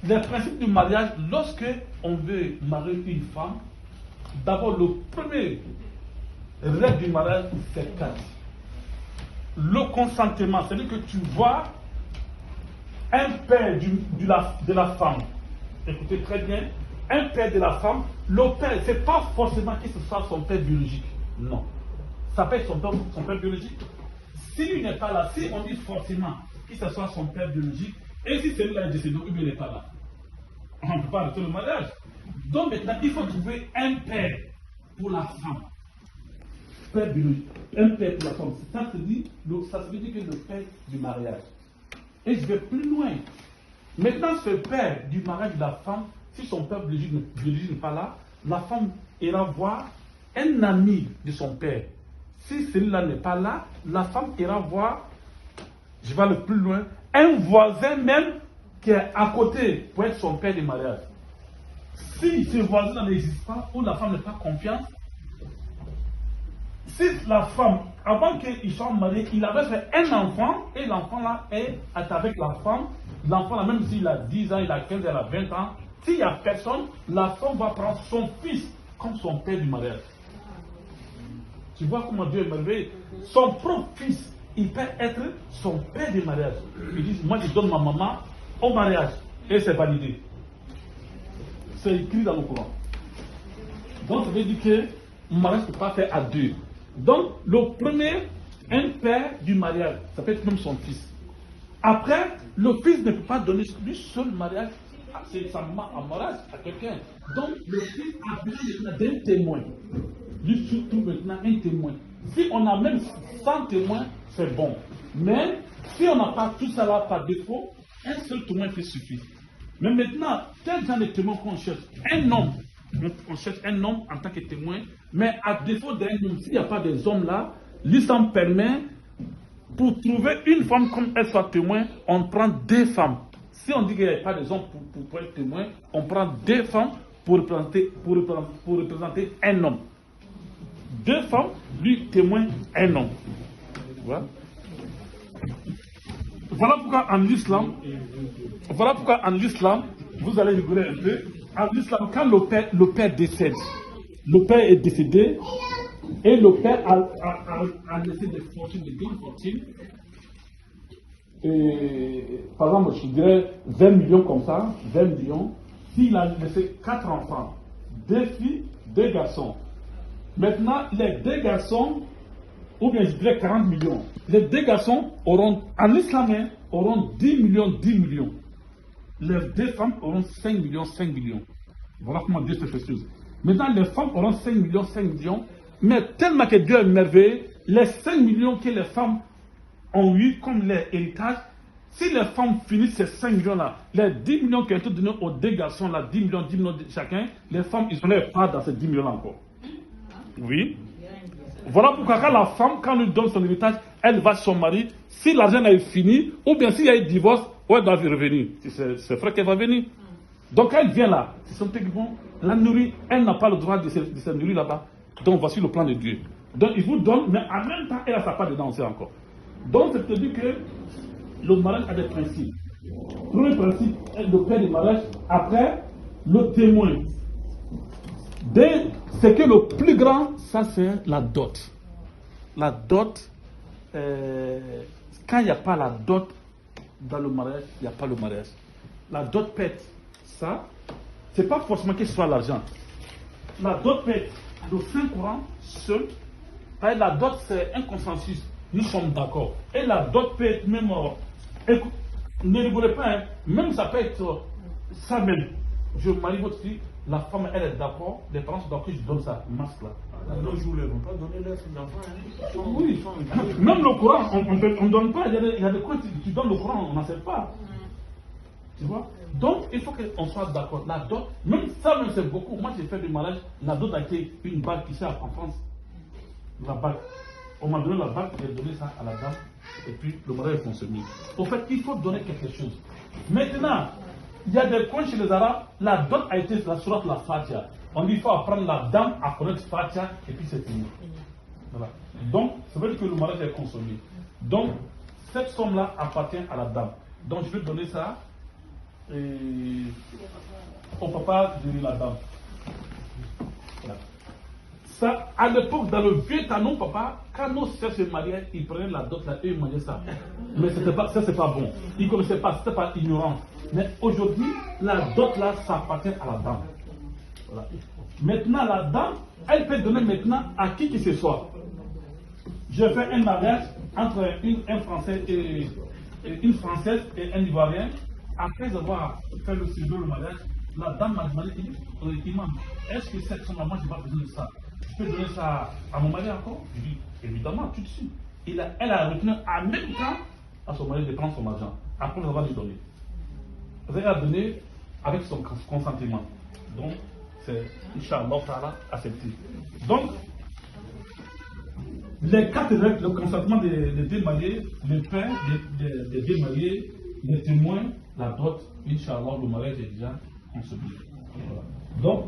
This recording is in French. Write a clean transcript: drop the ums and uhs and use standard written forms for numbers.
le principe du mariage, lorsque on veut marier une femme, d'abord le premier règle du mariage, c'est 4. Le consentement, c'est-à-dire que tu vois un père de la femme. Écoutez très bien, un père de la femme, le père, c'est pas forcément que ce soit son père biologique. Non. Ça peut être son père biologique. S'il n'est pas là, si on dit forcément que ce soit son père biologique, et si celui-là est décédé, il n'est pas là, on ne peut pas arrêter le mariage. Donc maintenant, il faut trouver un père pour la femme. Père biologique. Un père pour la femme. Ça se dit que le père du mariage. Et je vais plus loin. Maintenant, ce père du mariage de la femme, si son père biologique n'est pas là, la femme ira voir un ami de son père. Si celui-là n'est pas là, la femme ira voir, je vais aller plus loin, un voisin même qui est à côté pour être son père du mariage. Si ce voisin n'existe pas, ou la femme n'a pas confiance, si la femme, avant qu'il soit marié, il avait fait un enfant, et l'enfant là est avec la femme, l'enfant là, même s'il a 10 ans, il a 15 ans, il a 20 ans, s'il n'y a personne, la femme va prendre son fils comme son père du mariage. Tu vois comment Dieu est merveilleux. Son propre fils, il peut être son père du mariage. Il dit, moi je donne ma maman au mariage, et c'est validé. C'est écrit dans le Coran. Donc ça veut dire que le mariage ne peut pas faire à deux. Donc, le premier, un père du mariage, ça peut être même son fils. Après, le fils ne peut pas donner lui seul mariage, sa maman en mariage à quelqu'un. Donc, le fils a besoin d'un témoin. Lui surtout maintenant un témoin. Si on a même 100 témoins, c'est bon. Mais, si on n'a pas tout ça là par défaut, un seul témoin peut suffire. Mais maintenant, quel genre de témoin qu'on cherche? Un homme. On cherche un homme en tant que témoin, mais à défaut d'un homme, s'il n'y a pas des hommes là, l'islam permet, pour trouver une femme comme elle soit témoin, on prend 2 femmes. Si on dit qu'il n'y a pas des hommes pour être témoin, on prend 2 femmes pour représenter un homme. 2 femmes, lui témoin, un homme. Voilà pourquoi en islam, vous allez rigoler un peu. En islam, quand le père décède, le père est décédé et le père a laissé des fortunes, des grandes fortunes. Par exemple, je dirais 20 millions comme ça, 20 millions. S'il a laissé 4 enfants, 2 filles, 2 garçons. Maintenant, les 2 garçons, ou bien je dirais 40 millions. Les 2 garçons auront, en islam, auront 10 millions, 10 millions. Les 2 femmes auront 5 millions, 5 millions. Voilà comment Dieu fait ces choses. Maintenant, les femmes auront 5 millions, 5 millions. Mais tellement que Dieu est merveilleux, les 5 millions que les femmes ont eu comme leur héritage, si les femmes finissent ces 5 millions-là, les 10 millions qui ont été donnés aux 2 garçons-là, 10 millions de chacun, les femmes, ils ont leur part dans ces 10 millions-là encore. Oui. Voilà pourquoi quand la femme, quand on lui donne son héritage, elle va chez son mari. Si l'argent est fini, ou bien s'il y a eu divorce, elle doit revenir. C'est vrai qu'elle va venir. Donc quand elle vient là, c'est son truc bon, la nourrir, elle n'a pas le droit de se nourrir là-bas. Donc voici le plan de Dieu. Donc il vous donne, mais en même temps, elle a sa part dedans aussi encore. Donc c'est dire que le mariage a des principes. Premier principe est le père du mariage. Après, le témoin. C'est que le plus grand, ça c'est la dot. La dot, quand il n'y a pas la dot dans le mariage, il n'y a pas le mariage. La dot peut être ça, c'est pas forcément que ce soit l'argent. La dot peut être le Saint-Coran seul. La dot c'est un consensus, nous sommes d'accord. Et la dot peut être même, ne rigolez pas, hein, même ça peut être ça même. Je marie votre fille, la femme elle est d'accord, les parents sont d'accord, je donne ça, masque là. Dans nos jours, ils ne vont pas donner leur enfants. Hein. Oui, même le Coran, on ne donne pas, il y a des coins, tu donnes le Coran, on n'en sait pas. Tu vois? Donc, il faut qu'on soit d'accord. La dot, même ça, même c'est beaucoup. Moi, j'ai fait du mariage, la dot a été une bague ici en France. La bague. On m'a donné la bague, j'ai donné ça à la dame, et puis le mariage est consommé. Au fait, il faut donner quelque chose. Maintenant, il y a des coins chez les Arabes, la dot a été la sourate la Fatiha. On dit qu'il faut apprendre la dame à connaître Fatiha, et puis c'est fini. Voilà. Donc, ça veut dire que le mariage est consommé. Donc, cette somme-là appartient à la dame. Donc, je vais donner ça. Et au papa de la dame. Voilà. Ça, à l'époque, dans le vieux canon, papa, quand nos sœurs se mariaient, ils prenaient la dot là et ils mangeaient ça. Mais ça, c'est pas bon. Ils ne connaissaient pas, c'était pas ignorant. Mais aujourd'hui, la dot là, ça appartient à la dame. Voilà. Maintenant, la dame, elle peut donner maintenant à qui que ce soit. Je fais un mariage entre un Français et une Française et un Ivoirien. Après avoir fait le séjour, le mariage, la dame m'a demandé, imam, est-ce que cette somme-là, je n'ai pas besoin de ça? Je peux donner ça à mon mari encore? Je dis, évidemment, tout de suite. Elle a retenu en même temps à son mari de prendre son argent. Après, elle va lui donner. Elle a donné avec son consentement. Donc, c'est, Inch'Allah, accepté. Donc, les quatre règles, le consentement des deux mariés, le père des deux mariés, les témoins, la dot, Inch'Allah, le mariage est déjà consommé. Voilà. Donc,